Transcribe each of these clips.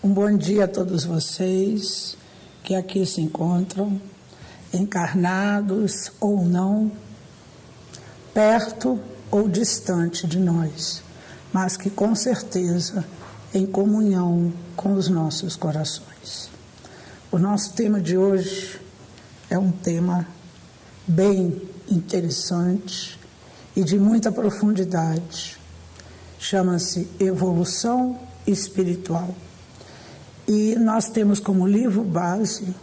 Um bom dia a todos vocês que aqui se encontram, encarnados ou não, perto ou distante de nós, mas que com certeza em comunhão com os nossos corações. O nosso tema de hoje é um tema bem interessante e de muita profundidade. Chama-se Evolução Espiritual. E nós temos como livro base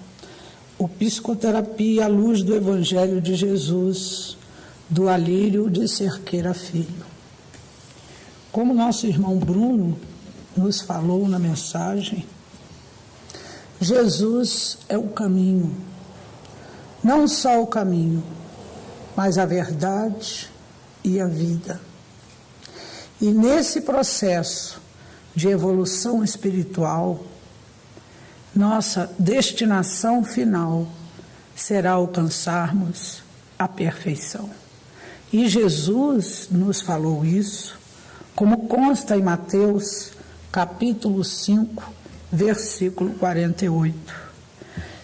o Psicoterapia à Luz do Evangelho de Jesus, do Alírio de Cerqueira Filho. Como nosso irmão Bruno nos falou na mensagem, Jesus é o caminho, não só o caminho, mas a verdade e a vida. E nesse processo de evolução espiritual, nossa destinação final será alcançarmos a perfeição. E Jesus nos falou isso, como consta em Mateus, capítulo 5, versículo 48.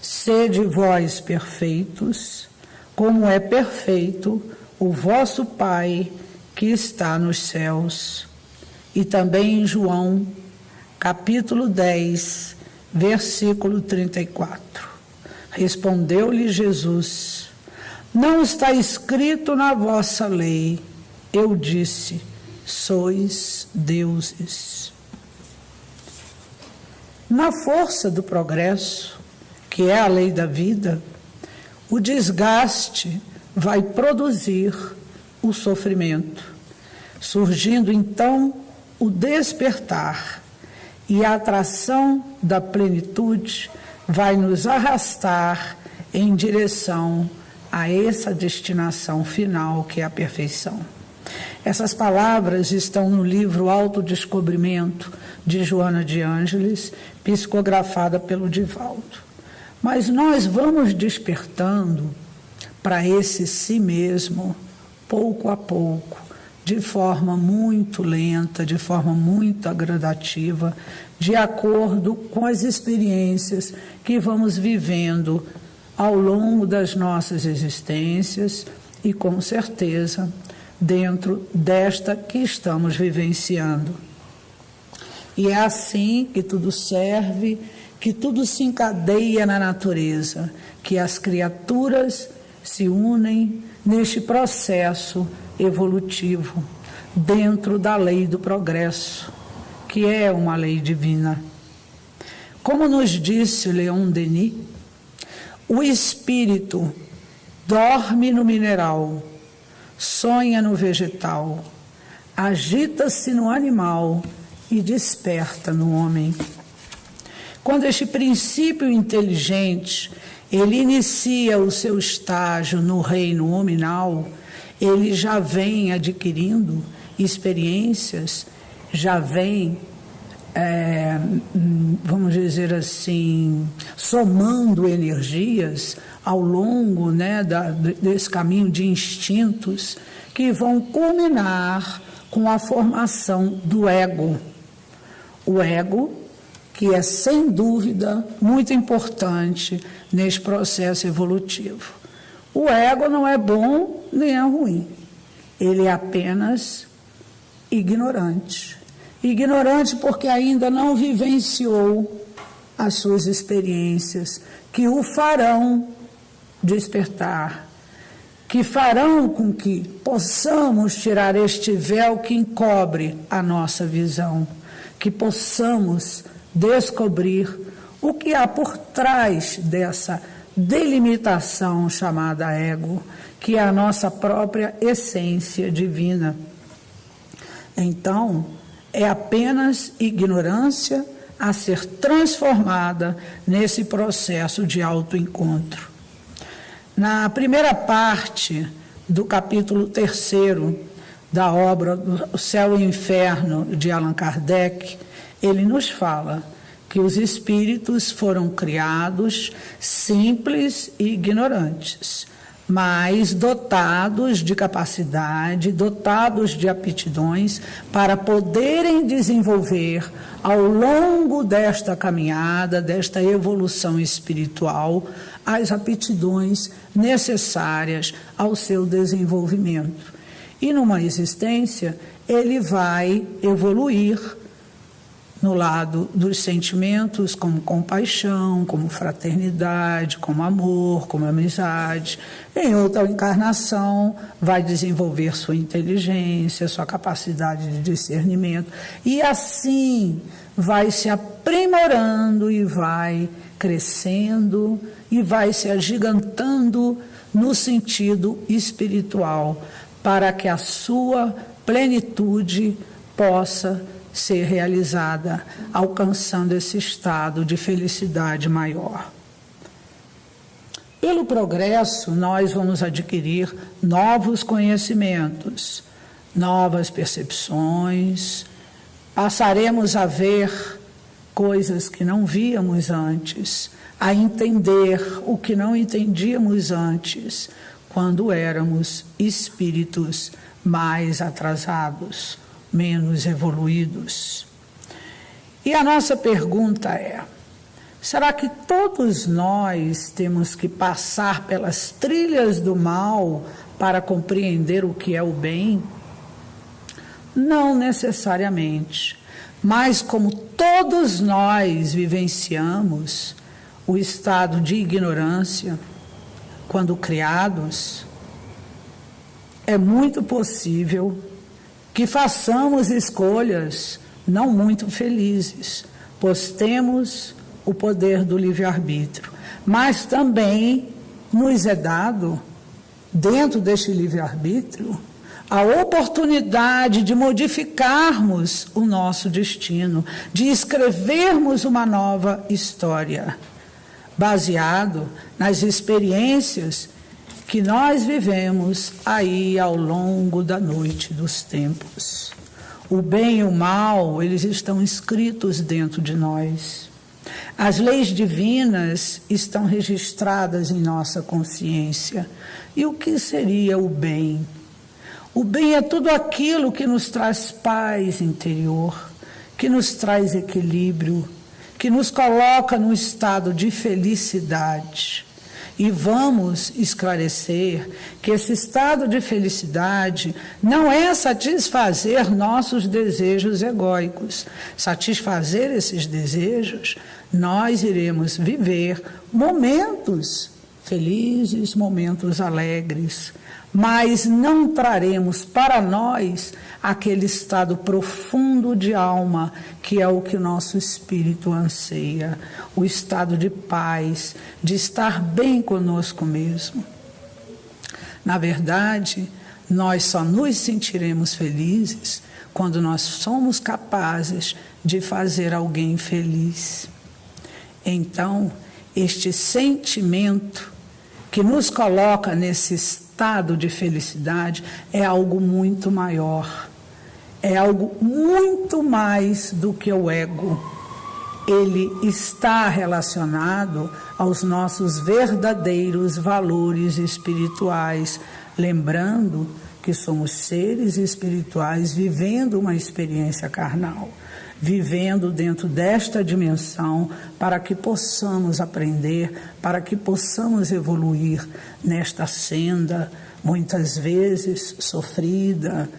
Sede vós perfeitos, como é perfeito o vosso Pai que está nos céus. E também em João, capítulo 10, versículo 34. Respondeu-lhe Jesus: não está escrito na vossa lei, eu disse, sois deuses. Na força do progresso, que é a lei da vida, o desgaste vai produzir o sofrimento, surgindo então o despertar, e a atração da plenitude vai nos arrastar em direção a essa destinação final, que é a perfeição. Essas palavras estão no livro Autodescobrimento, de Joana de Ângeles, psicografada pelo Divaldo. Mas nós vamos despertando para esse si mesmo, pouco a pouco, de forma muito lenta, de forma muito gradativa, de acordo com as experiências que vamos vivendo ao longo das nossas existências e, com certeza, dentro desta que estamos vivenciando. E é assim que tudo serve, que tudo se encadeia na natureza, que as criaturas se unem neste processo evolutivo, dentro da lei do progresso, que é uma lei divina. Como nos disse Leon Denis, o espírito dorme no mineral, sonha no vegetal, agita-se no animal e desperta no homem. Quando este princípio inteligente, ele inicia o seu estágio no reino hominal, ele já vem adquirindo experiências, já vem, vamos dizer assim, somando energias ao longo, desse caminho de instintos que vão culminar com a formação do ego. O ego, que é sem dúvida muito importante nesse processo evolutivo. O ego não é bom nem é ruim, ele é apenas ignorante. Ignorante porque ainda não vivenciou as suas experiências que o farão despertar, que farão com que possamos tirar este véu que encobre a nossa visão, que possamos descobrir o que há por trás dessa delimitação chamada ego, que é a nossa própria essência divina. Então, é apenas ignorância a ser transformada nesse processo de autoencontro. Na primeira parte do capítulo 3º da obra O Céu e o Inferno, de Allan Kardec, ele nos fala que os espíritos foram criados simples e ignorantes, mas dotados de capacidade, dotados de aptidões para poderem desenvolver ao longo desta caminhada, desta evolução espiritual, as aptidões necessárias ao seu desenvolvimento. E numa existência, ele vai evoluir no lado dos sentimentos, como compaixão, como fraternidade, como amor, como amizade. Em outra encarnação, vai desenvolver sua inteligência, sua capacidade de discernimento, e assim vai se aprimorando e vai crescendo e vai se agigantando no sentido espiritual, para que a sua plenitude possa ser realizada, alcançando esse estado de felicidade maior. Pelo progresso, nós vamos adquirir novos conhecimentos, novas percepções, passaremos a ver coisas que não víamos antes, a entender o que não entendíamos antes, quando éramos espíritos mais atrasados, menos evoluídos. E a nossa pergunta é: será que todos nós temos que passar pelas trilhas do mal para compreender o que é o bem? Não necessariamente, mas como todos nós vivenciamos o estado de ignorância quando criados, é muito possível que façamos escolhas não muito felizes, pois temos o poder do livre-arbítrio, mas também nos é dado, dentro deste livre-arbítrio, a oportunidade de modificarmos o nosso destino, de escrevermos uma nova história, baseado nas experiências que nós vivemos aí ao longo da noite dos tempos. O bem e o mal, eles estão escritos dentro de nós. As leis divinas estão registradas em nossa consciência. E o que seria o bem? O bem é tudo aquilo que nos traz paz interior, que nos traz equilíbrio, que nos coloca num estado de felicidade. E vamos esclarecer que esse estado de felicidade não é satisfazer nossos desejos egóicos. Satisfazer esses desejos, nós iremos viver momentos felizes, momentos alegres, mas não traremos para nós aquele estado profundo de alma, que é o que o nosso espírito anseia, o estado de paz, de estar bem conosco mesmo. Na verdade, nós só nos sentiremos felizes quando nós somos capazes de fazer alguém feliz. Então, este sentimento que nos coloca nesse estado de felicidade é algo muito maior, é algo muito mais do que o ego. Ele está relacionado aos nossos verdadeiros valores espirituais, lembrando que somos seres espirituais vivendo uma experiência carnal, vivendo dentro desta dimensão para que possamos aprender, para que possamos evoluir nesta senda, muitas vezes sofrida,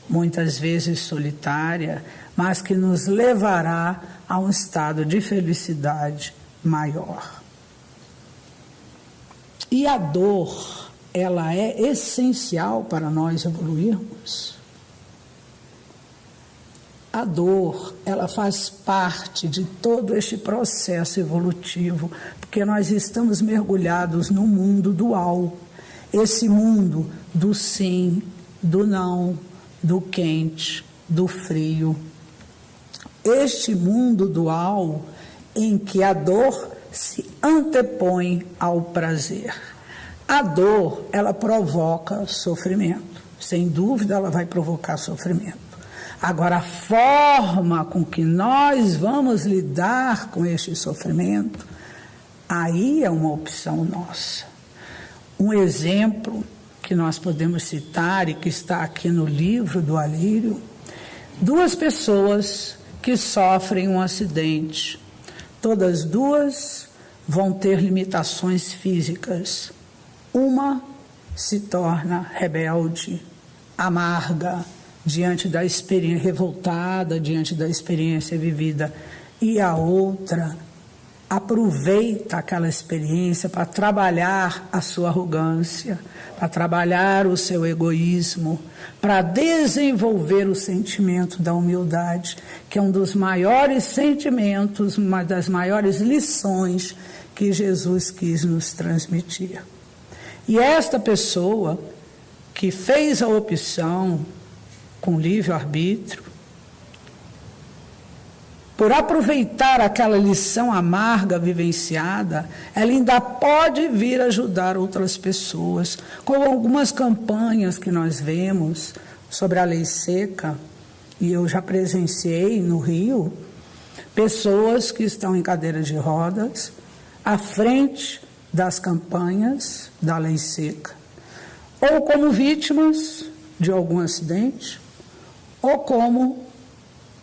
muitas vezes solitária, mas que nos levará a um estado de felicidade maior. E a dor, ela é essencial para nós evoluirmos. A dor, ela faz parte de todo este processo evolutivo, porque nós estamos mergulhados no mundo dual, esse mundo do sim, do não, do quente, do frio. Este mundo dual em que a dor se antepõe ao prazer. A dor, ela provoca sofrimento. Sem dúvida, ela vai provocar sofrimento. Agora, a forma com que nós vamos lidar com este sofrimento, aí é uma opção nossa. Um exemplo que nós podemos citar e que está aqui no livro do Alírio: 2 pessoas que sofrem um acidente. Todas 2 vão ter limitações físicas. Uma se torna rebelde, amarga, diante da experiência, revoltada diante da experiência vivida. E a outra aproveita aquela experiência para trabalhar a sua arrogância, para trabalhar o seu egoísmo, para desenvolver o sentimento da humildade, que é um dos maiores sentimentos, uma das maiores lições que Jesus quis nos transmitir. E esta pessoa que fez a opção com livre-arbítrio, por aproveitar aquela lição amarga vivenciada, ela ainda pode vir ajudar outras pessoas, com algumas campanhas que nós vemos sobre a lei seca, e eu já presenciei no Rio, pessoas que estão em cadeira de rodas, à frente das campanhas da lei seca, ou como vítimas de algum acidente, ou como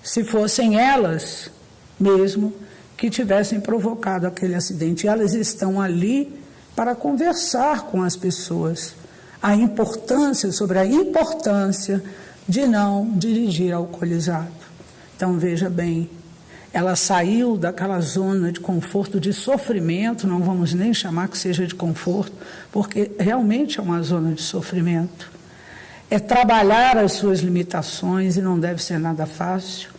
se fossem elas mesmo que tivessem provocado aquele acidente. E elas estão ali para conversar com as pessoas sobre a importância de não dirigir alcoolizado. Então, veja bem, ela saiu daquela zona de conforto, de sofrimento, não vamos nem chamar que seja de conforto, porque realmente é uma zona de sofrimento. É trabalhar as suas limitações e não deve ser nada fácil.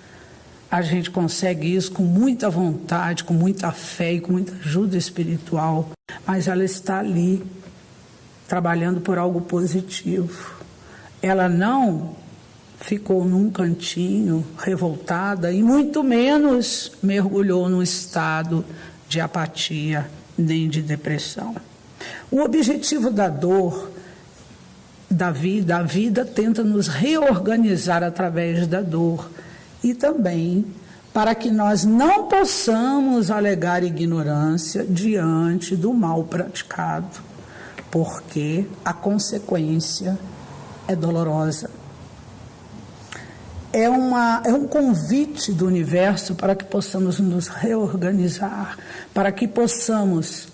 A gente consegue isso com muita vontade, com muita fé e com muita ajuda espiritual, mas ela está ali, trabalhando por algo positivo. Ela não ficou num cantinho revoltada e muito menos mergulhou num estado de apatia nem de depressão. O objetivo da dor, a vida tenta nos reorganizar através da dor e também para que nós não possamos alegar ignorância diante do mal praticado, porque a consequência é dolorosa. É um convite do universo para que possamos nos reorganizar, para que possamos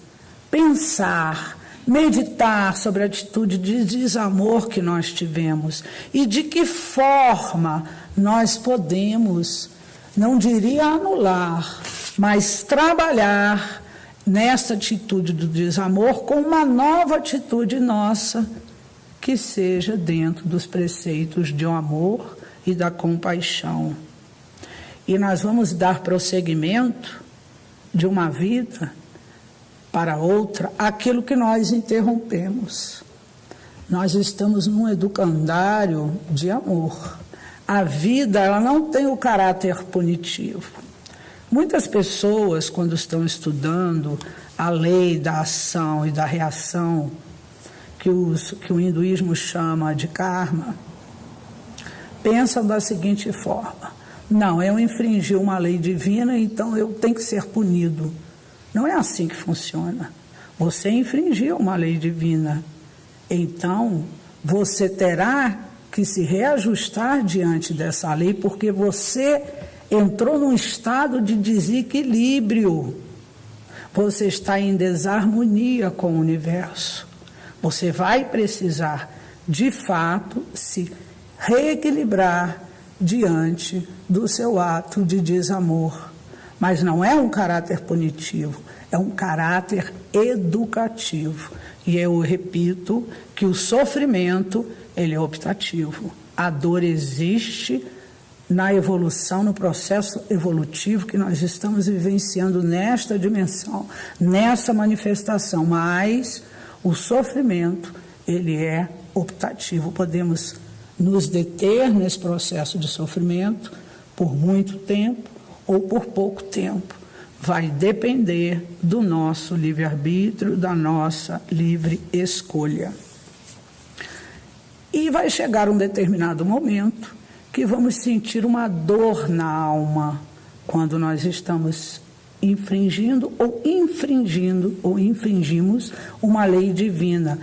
pensar, meditar sobre a atitude de desamor que nós tivemos e de que forma nós podemos, não diria anular, mas trabalhar nessa atitude do desamor com uma nova atitude nossa que seja dentro dos preceitos de um amor e da compaixão. E nós vamos dar prosseguimento de uma vida para outra aquilo que nós interrompemos. Nós estamos num educandário de amor. A vida, ela não tem o caráter punitivo. Muitas pessoas, quando estão estudando a lei da ação e da reação, que o hinduísmo chama de karma, pensam da seguinte forma: não, eu infringi uma lei divina, então eu tenho que ser punido. Não é assim que funciona. Você infringiu uma lei divina, então você terá que se reajustar diante dessa lei, porque você entrou num estado de desequilíbrio. Você está em desarmonia com o universo. Você vai precisar, de fato, se reequilibrar diante do seu ato de desamor. Mas não é um caráter punitivo, é um caráter educativo. E eu repito que o sofrimento, ele é optativo. A dor existe na evolução, no processo evolutivo que nós estamos vivenciando nesta dimensão, nessa manifestação, mas o sofrimento, ele é optativo. Podemos nos deter nesse processo de sofrimento por muito tempo ou por pouco tempo. Vai depender do nosso livre-arbítrio, da nossa livre escolha. E vai chegar um determinado momento que vamos sentir uma dor na alma quando nós estamos infringindo ou infringimos uma lei divina.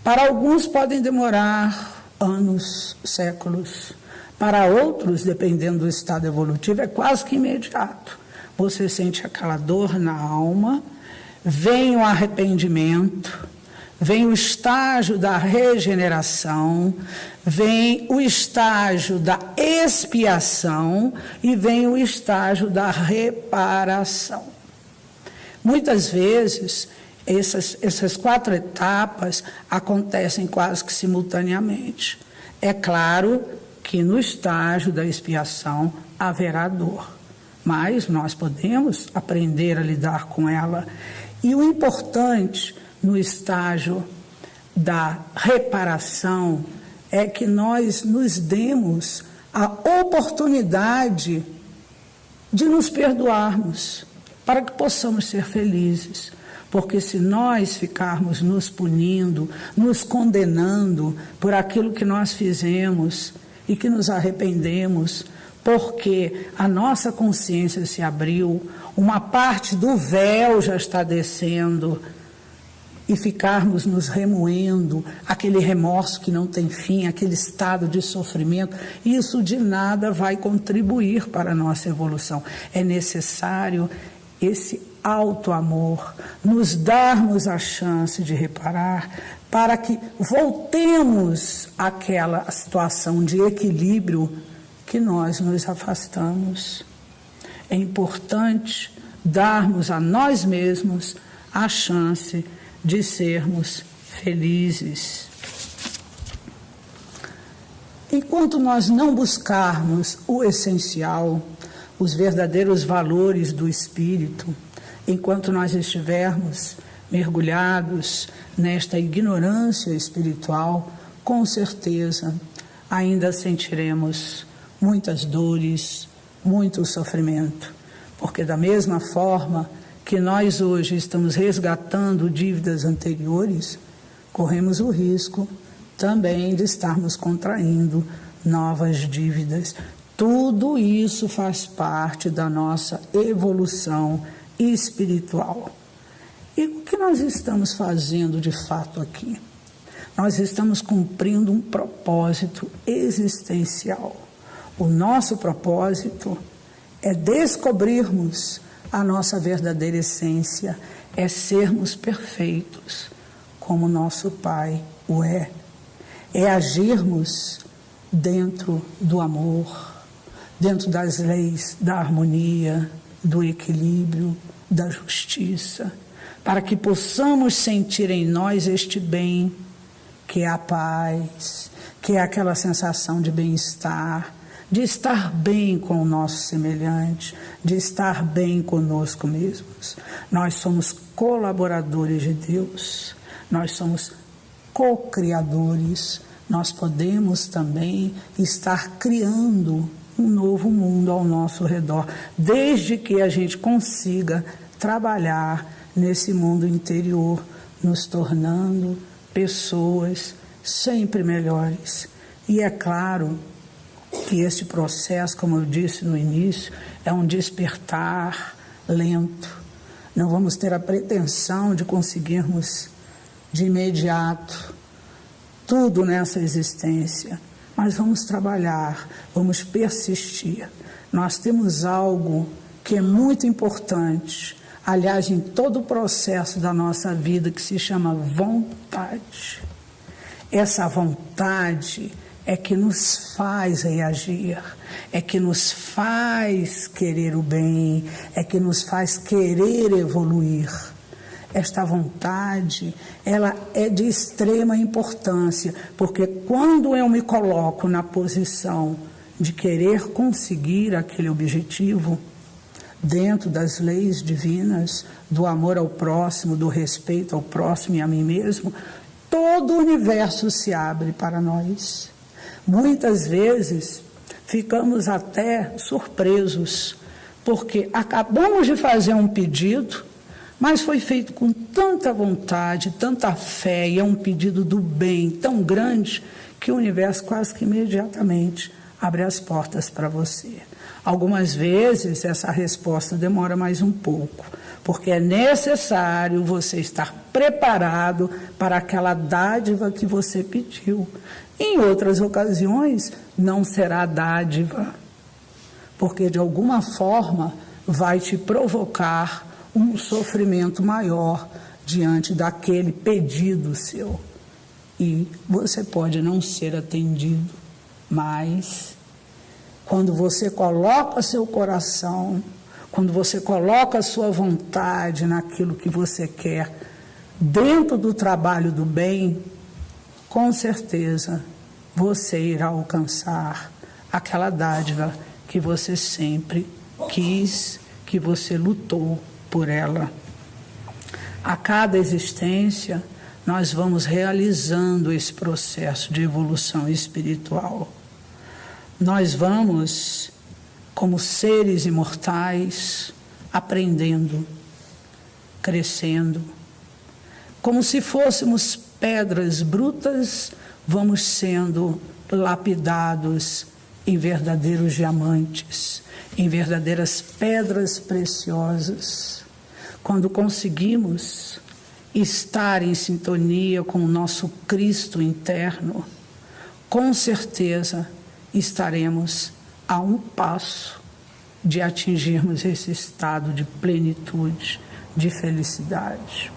Para alguns podem demorar anos, séculos. Para outros, dependendo do estado evolutivo, é quase que imediato. Você sente aquela dor na alma, vem o arrependimento, vem o estágio da regeneração, vem o estágio da expiação e vem o estágio da reparação. Muitas vezes, essas 4 etapas acontecem quase que simultaneamente. É claro que no estágio da expiação haverá dor, mas nós podemos aprender a lidar com ela. E o importante no estágio da reparação é que nós nos demos a oportunidade de nos perdoarmos, para que possamos ser felizes. Porque se nós ficarmos nos punindo, nos condenando por aquilo que nós fizemos e que nos arrependemos, porque a nossa consciência se abriu, uma parte do véu já está descendo, e ficarmos nos remoendo, aquele remorso que não tem fim, aquele estado de sofrimento, isso de nada vai contribuir para a nossa evolução. É necessário esse auto-amor, nos darmos a chance de reparar, para que voltemos àquela situação de equilíbrio que nós nos afastamos. É importante darmos a nós mesmos a chance de sermos felizes. Enquanto nós não buscarmos o essencial, os verdadeiros valores do espírito, enquanto nós estivermos mergulhados nesta ignorância espiritual, com certeza ainda sentiremos muitas dores, muito sofrimento, porque da mesma forma que nós hoje estamos resgatando dívidas anteriores, corremos o risco também de estarmos contraindo novas dívidas. Tudo isso faz parte da nossa evolução espiritual. E o que nós estamos fazendo de fato aqui? Nós estamos cumprindo um propósito existencial. O nosso propósito é descobrirmos a nossa verdadeira essência, é sermos perfeitos, como nosso Pai o é. É agirmos dentro do amor, dentro das leis da harmonia, do equilíbrio, da justiça, para que possamos sentir em nós este bem, que é a paz, que é aquela sensação de bem-estar, de estar bem com o nosso semelhante, de estar bem conosco mesmos. Nós somos colaboradores de Deus, nós somos co-criadores, nós podemos também estar criando um novo mundo ao nosso redor, desde que a gente consiga trabalhar nesse mundo interior, nos tornando pessoas sempre melhores. E é claro que esse processo, como eu disse no início, é um despertar lento. Não vamos ter a pretensão de conseguirmos de imediato tudo nessa existência, mas vamos trabalhar, vamos persistir. Nós temos algo que é muito importante, aliás, em todo o processo da nossa vida, que se chama vontade. Essa vontade é que nos faz reagir, é que nos faz querer o bem, é que nos faz querer evoluir. Esta vontade, ela é de extrema importância, porque quando eu me coloco na posição de querer conseguir aquele objetivo, dentro das leis divinas, do amor ao próximo, do respeito ao próximo e a mim mesmo, todo o universo se abre para nós. Muitas vezes ficamos até surpresos, porque acabamos de fazer um pedido, mas foi feito com tanta vontade, tanta fé, e é um pedido do bem tão grande que o universo quase que imediatamente abre as portas para você. Algumas vezes essa resposta demora mais um pouco, porque é necessário você estar preparado para aquela dádiva que você pediu. Em outras ocasiões, não será dádiva, porque de alguma forma vai te provocar um sofrimento maior diante daquele pedido seu. E você pode não ser atendido, mas quando você coloca seu coração, quando você coloca a sua vontade naquilo que você quer, dentro do trabalho do bem, com certeza você irá alcançar aquela dádiva que você sempre quis, que você lutou por ela. A cada existência, nós vamos realizando esse processo de evolução espiritual. Nós vamos, como seres imortais, aprendendo, crescendo. Como se fôssemos pedras brutas, vamos sendo lapidados em verdadeiros diamantes, em verdadeiras pedras preciosas. Quando conseguimos estar em sintonia com o nosso Cristo interno, com certeza estaremos a um passo de atingirmos esse estado de plenitude, de felicidade.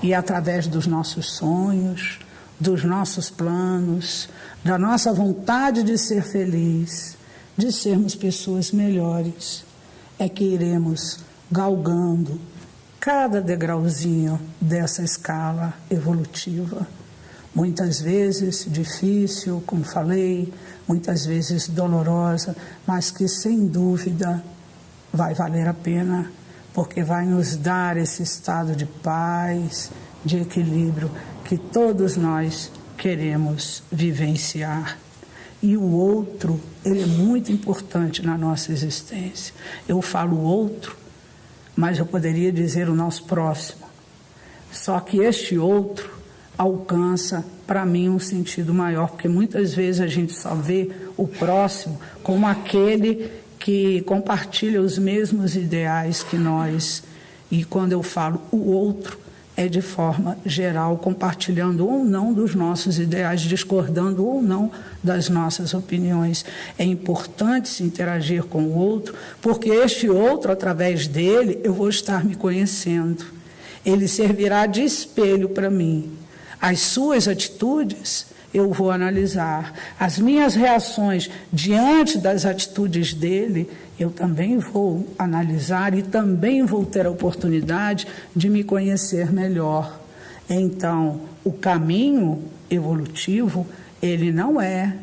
E através dos nossos sonhos, dos nossos planos, da nossa vontade de ser feliz, de sermos pessoas melhores, é que iremos galgando cada degrauzinho dessa escala evolutiva. Muitas vezes difícil, como falei, muitas vezes dolorosa, mas que sem dúvida vai valer a pena, porque vai nos dar esse estado de paz, de equilíbrio que todos nós queremos vivenciar. E o outro, ele é muito importante na nossa existência. Eu falo outro, mas eu poderia dizer o nosso próximo. Só que este outro alcança, para mim, um sentido maior, porque muitas vezes a gente só vê o próximo como aquele que compartilha os mesmos ideais que nós. E quando eu falo o outro, é de forma geral, compartilhando ou não dos nossos ideais, discordando ou não das nossas opiniões. É importante se interagir com o outro, porque este outro, através dele, eu vou estar me conhecendo. Ele servirá de espelho para mim. As suas atitudes eu vou analisar. As minhas reações diante das atitudes dele, eu também vou analisar e também vou ter a oportunidade de me conhecer melhor. Então, o caminho evolutivo, ele não é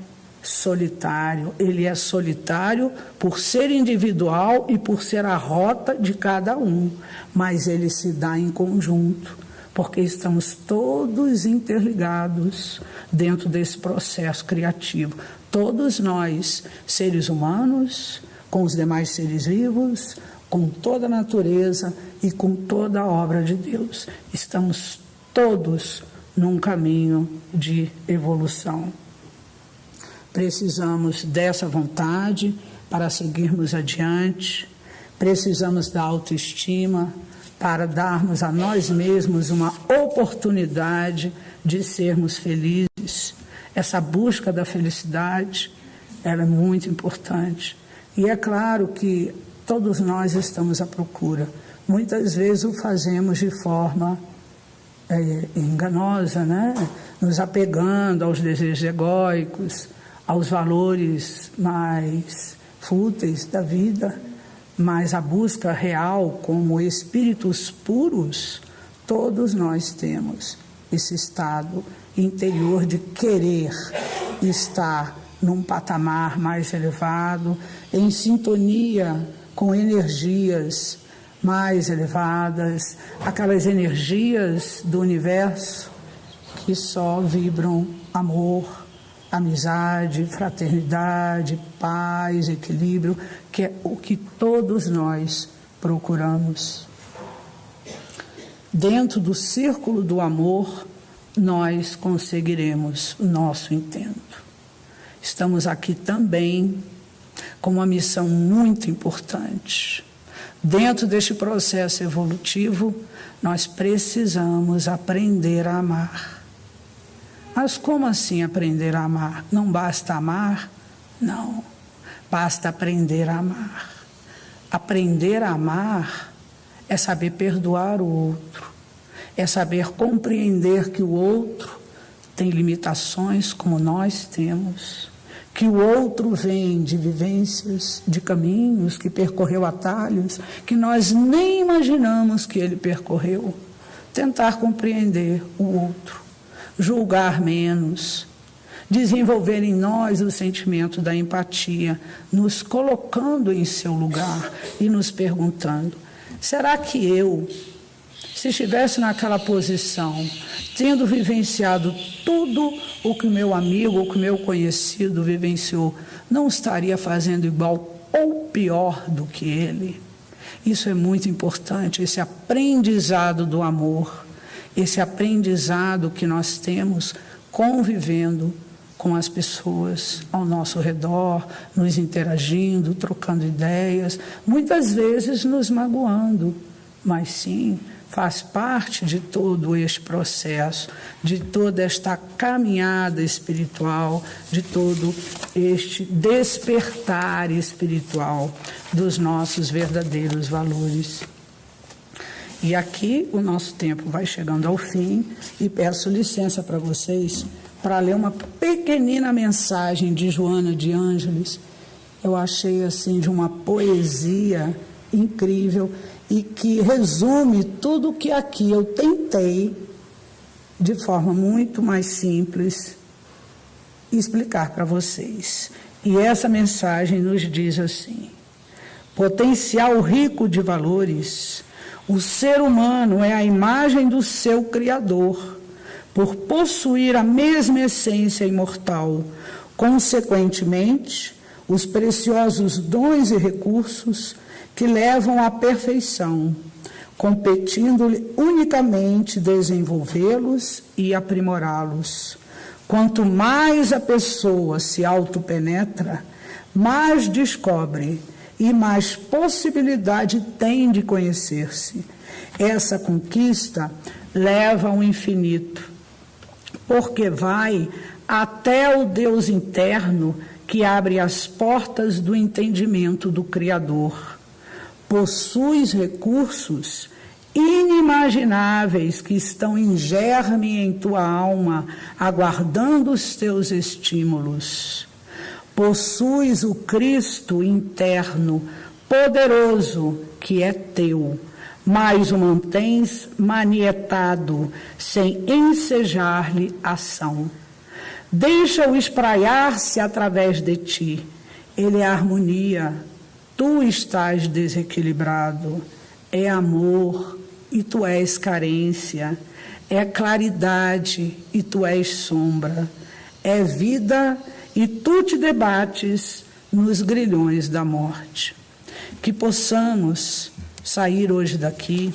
solitário, ele é solitário por ser individual e por ser a rota de cada um, mas ele se dá em conjunto, porque estamos todos interligados dentro desse processo criativo. Todos nós, seres humanos, com os demais seres vivos, com toda a natureza e com toda a obra de Deus. Estamos todos num caminho de evolução. Precisamos dessa vontade para seguirmos adiante, precisamos da autoestima para darmos a nós mesmos uma oportunidade de sermos felizes. Essa busca da felicidade, ela é muito importante. E é claro que todos nós estamos à procura. Muitas vezes o fazemos de forma enganosa, né? Nos apegando aos desejos egóicos, aos valores mais fúteis da vida, mas a busca real como espíritos puros, todos nós temos esse estado interior de querer estar num patamar mais elevado, em sintonia com energias mais elevadas, aquelas energias do universo que só vibram amor, amizade, fraternidade, paz, equilíbrio, que é o que todos nós procuramos. Dentro do círculo do amor, nós conseguiremos o nosso intento. Estamos aqui também com uma missão muito importante. Dentro deste processo evolutivo, nós precisamos aprender a amar. Mas como assim aprender a amar? Não basta amar? Não. Basta aprender a amar. Aprender a amar é saber perdoar o outro, é saber compreender que o outro tem limitações como nós temos, que o outro vem de vivências, de caminhos, que percorreu atalhos, que nós nem imaginamos que ele percorreu. Tentar compreender o outro, julgar menos, desenvolver em nós o sentimento da empatia, nos colocando em seu lugar e nos perguntando: será que eu, se estivesse naquela posição, tendo vivenciado tudo o que o meu amigo, o que o meu conhecido vivenciou, não estaria fazendo igual ou pior do que ele? Isso é muito importante, esse aprendizado do amor, esse aprendizado que nós temos convivendo com as pessoas ao nosso redor, nos interagindo, trocando ideias, muitas vezes nos magoando, mas sim, faz parte de todo este processo, de toda esta caminhada espiritual, de todo este despertar espiritual dos nossos verdadeiros valores. E aqui o nosso tempo vai chegando ao fim e peço licença para vocês para ler uma pequenina mensagem de Joana de Ângeles. Eu achei assim de uma poesia incrível e que resume tudo o que aqui eu tentei, de forma muito mais simples, explicar para vocês. E essa mensagem nos diz assim: potencial rico de valores, o ser humano é a imagem do seu Criador, por possuir a mesma essência imortal. Consequentemente, os preciosos dons e recursos que levam à perfeição, competindo-lhe unicamente desenvolvê-los e aprimorá-los. Quanto mais a pessoa se autopenetra, mais descobre e mais possibilidade tem de conhecer-se. Essa conquista leva ao infinito, porque vai até o Deus interno que abre as portas do entendimento do Criador. Possuis recursos inimagináveis que estão em germe em tua alma, aguardando os teus estímulos. Possuis o Cristo interno, poderoso, que é teu, mas o mantens manietado, sem ensejar-lhe ação. Deixa-o espraiar-se através de ti. Ele é harmonia, tu estás desequilibrado. É amor e tu és carência. É claridade e tu és sombra. É vida e tu te debates nos grilhões da morte. Que possamos sair hoje daqui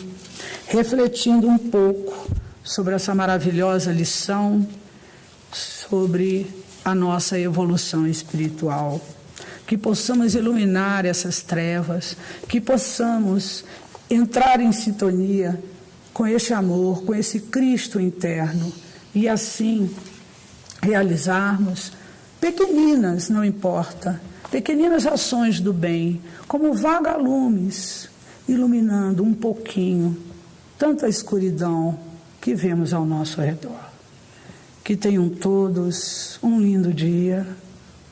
refletindo um pouco sobre essa maravilhosa lição, sobre a nossa evolução espiritual. Que possamos iluminar essas trevas, que possamos entrar em sintonia com esse amor, com esse Cristo interno e assim realizarmos pequeninas, não importa, pequeninas ações do bem, como vagalumes, iluminando um pouquinho tanta escuridão que vemos ao nosso redor. Que tenham todos um lindo dia,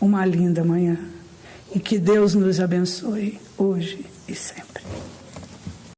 uma linda manhã, e que Deus nos abençoe hoje e sempre.